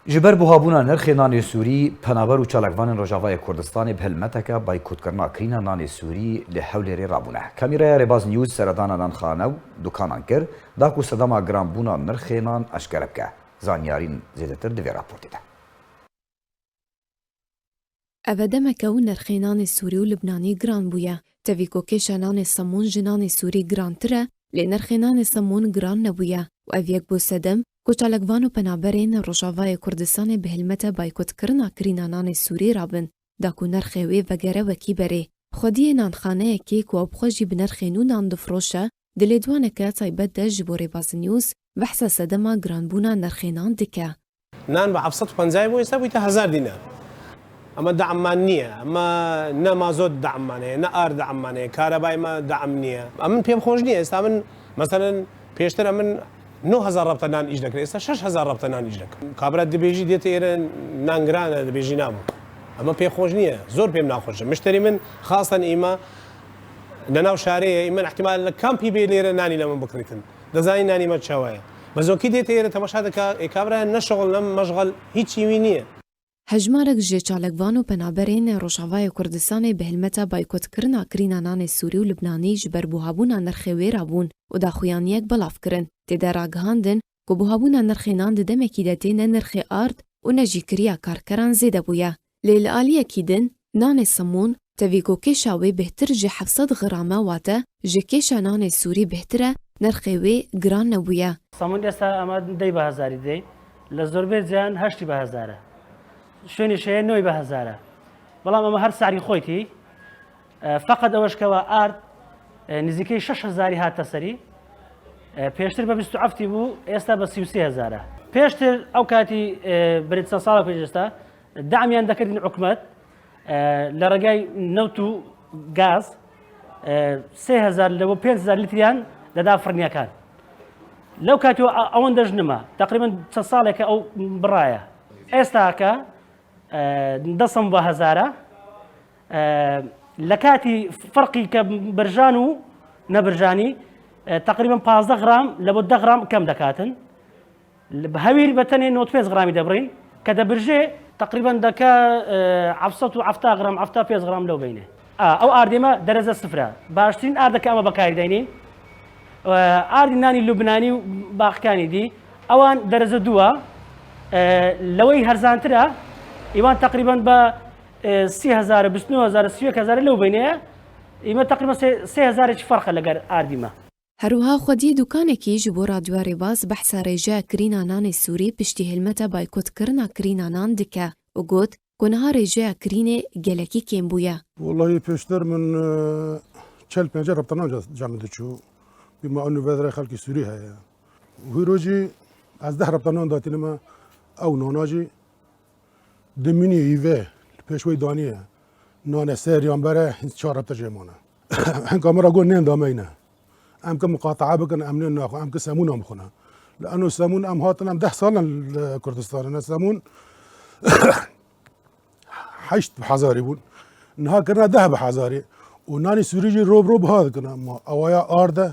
جبر بوهابونا نرخ نانی سوری پنابر و چالکوان روجاوای کردستان به هلمتکا بایکوت کرنا کرینا نانی سوری لحول ری رابونه کامیرای رباز نیوز سردانا نان خانه و دکانان کر داکو صداما گرام بونا نرخ نان اشکرب که زانیارین زیدتر دوی راپورتی ده. ئەڤەدەمەکە و نرخێنانی سووری و لبنانی گران بووە. تەڤیکۆکێشانانی سەمون ژنانی سووری گرانترە لێ نرخێنانی سەمون گران نەبووە و ئەڤیەک بۆ سەدەم کۆچالەکڤان و پەنابەرێن ڕۆژاڤایە کوردستانی بهلمەتە بایکۆتکردنا کرینانانی سووری رابن داکو نرخێوێ ڤەگەرەوەکی بەرێ. خودیە نانخانەیەکی کو بخۆژی بنرخێن و نان دفرۆشە دلێدوانەکە تایبەتدە ji بۆ ڕێباز نیوز بەحسە سەدەما گرانبوونا نرخێنان دکە. نان بە 750 بۆ ئێستا بوویتە 1000 دینار. ئەمە دەعممان نییە، ئەمە نە مازۆت دەعمانەیە، نە ئار دەعمانەیە، کارەبایمە دەعم نییە. ئەمن پێم خۆش نییە. ئێستا من مەسەلەن پێشتر ئەمن 9000 ڕەبتە نان ئیش دەکرێت، ئێستا 6000 ڕەبتە نان ئیش دەکەم. کابرا دەبێژی دێتە ئێرە نانگرانە دەبێژی نابوو. ئەمە پێ خۆش نییە، زۆر پێم ناخۆشە. مشتری من خاستن ئیمە لەناو شارەیە ئیمە احتیمال لە کامپی بێ لێرە نانی لە من بکڕیتن. دەزانی نانیمە چاوایە. بەزۆکی دێتە ئێرە تەماشا دەکا کابرا نەشغڵ نەم مەشغەڵ هیچی وی نییە. هەژمارێک ji çalekvan û penaberên Rojavayê Kurdistanê bi hilmeta baykotkirina kirînananê Sûrî û Libnanî ji ber buhabûna nirxê wê rabûn û daxuyaniyek belav kirin. Têde ragihandin ku buhabûna nirxênan di demekî de tê ne nirxê ard û ne jî kiriya karkeran zêde bûye. Lê li aliyekî din, nanê simûn tevî ku kêşa wê bêhtir ji 700 grame wate ji kêşa nanê Sûrî bêhtir e nirxê wê giran nebûye. Samûn êsta ema dey bi hezarî dey li zorbê ciyan heştî bi hezar e. شوێنی شەیە نۆی بە هەزارە بەڵام ئەمە هەر ساری خۆیتی فقط ئەوەشکەوە ئارد نزیکەی 6,000 هاتە سەری پێشتر بە 27 بوو ئێستا بە 33,000 پێشتر ئەو کاتی بریت چەند ساڵە پێشێستا دامیان دەکردین حکومەت لە ڕێگای نەوت و گاز 3,000 لەوە 5,000 لیتریان دەدا فڕنیەکان لەو کاتیەوە ئەوەن دەژنمە تقریبا چەند ساڵێکە ئەو بڕایە ئێستاکە دەسم بە هەزارە لە کاتی فەرقی کە برژان و نەبرژانی تقریبا 15 غرام لە بۆ 10 غرام کەم دەکاتن هەویر بە تەنێ 95 غرامی دەبڕین کە دەبرژێ تقریبا دەکا 770 غرام 75 غرام لەو بینێ ئەو ئاردێمە دەرەجە سفرە باشترین ئاردەکە ئەمە بەکاری دەینین ئاردی نانی لوبنانی و باخەکانی دی ئەوان دەرەجە دووە لەوەی هەرزانترە ئیوان تقریبا بە 30,000 29,000 31,000 لەو بینەیە ئیمە تقریبا 3,000 فەرقە لەگەر ئاردیمە. هەروها خودی دوکانێکی ji بۆ رادیۆ ڕێباز بەحسا ڕێژەیە کرینانانی سووری پشتی هێلمەتە بایکۆتکردنا کرینانان دکە و گوت گونها ڕێژەیە کرینێ gelekî kêm bûye. والله پێشتر من 40-50 رەبتەنان جامە دەچوو بیما ئەنوڤێدرای خەڵکی سووری هەیە هیرۆژی ئەز 10 رەبتەنان داتینەمە ئەو نۆناژی دمینی ئیڤێ پێشوەی دانیە نانە سەریان بەرە هیچ 4 رەبتە ژێمانە هەنگامەرە گۆ نێن دامەینە ئەم کە مقاتعە بکەن ئەم نێن ناخۆ ئەم کە سەمون ئەم بخۆنە لە ئەنۆ سەمون ئەم هاتن ئەم 10 ساڵن لە کوردستانە سەمون 8 بەحەزاری بوون نهاکردنا 10 بەحەزاری و نانی سووریژی ڕۆبڕۆ بها دکن ئەمما ئەوەیە ئاردە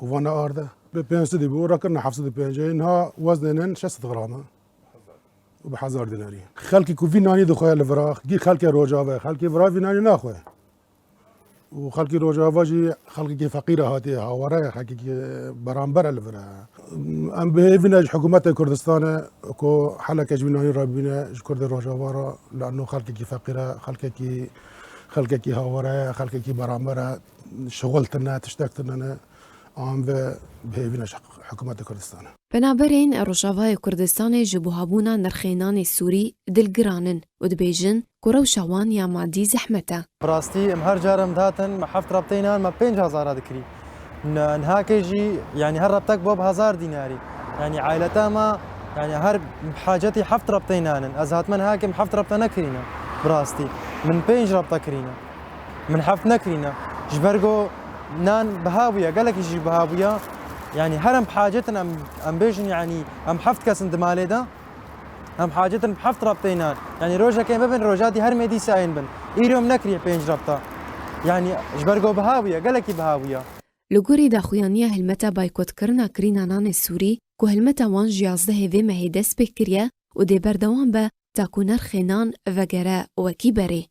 و وانە ئاردە بە 500 بوو ڕەکردنا 750 نها وەزنێنن 600 غرامە بحزار دیناری خەڵکی کوڤی نانی دخۆیە لە ڤراق گیر خەڵکی ڕۆژاوە خەڵکی ڤراوی نانی ناخۆێ و خەڵکی ڕۆژاواژی خەڵکێکی فەقیرە هاتیە هاوەڕەیە خەڵکێکی بەرامبەرە لە ڤرا ئەم بهێڤینە حکوومەتی کوردستانە کۆ حەلەکەجوی نانی ڕابینە کوردی ڕۆژاوارە لە ئەنۆ خەڵکێکی فەقیرە خەڵکێکی هاوەڕەیە خەڵکێکی بەرامبەرە شغڵتنە تشتێکتنە ئەم بهێڤینە حکوومەتی کوردستانە. Penaberên Rojavayê Kurdistanê ji buhabûna nirxênanê Sûrî dilgiranin û dibêjin ku rewşa wan ya madî zehmet e. Rastî em her carem datin me heft repteynan me 5,000 dikirî. Nihakê jî yani her reptek bob 1000 dînarî. Yani aileta me yani her hacetî heft repteynanin. Ez hatmen hakim heft repte nekirîne. Rastî min 5 repte kirîne. Min heft nekirîne. Ji ber got نان بهاوية قالك يجي بهاوية يعني هرم بحاجتنا أم بيجن يعني أم حفت كاسن دمالي ده أم حاجتنا بحفت رابطينان يعني روجا كين ببن روجاتي هر ميدي ساين بن إيريوم نكري بينج رابطة يعني جبرقو بهاوية قالك بهاوية لگوری داخویانیه هلمتا بایکوت کرنا کرینانان سوری که هلمتا وان 11 هیوی مهی دست بکریه و دێ بەردەوام بە تاکو نرخێنان ڤەگەرە وەکی بەرێ.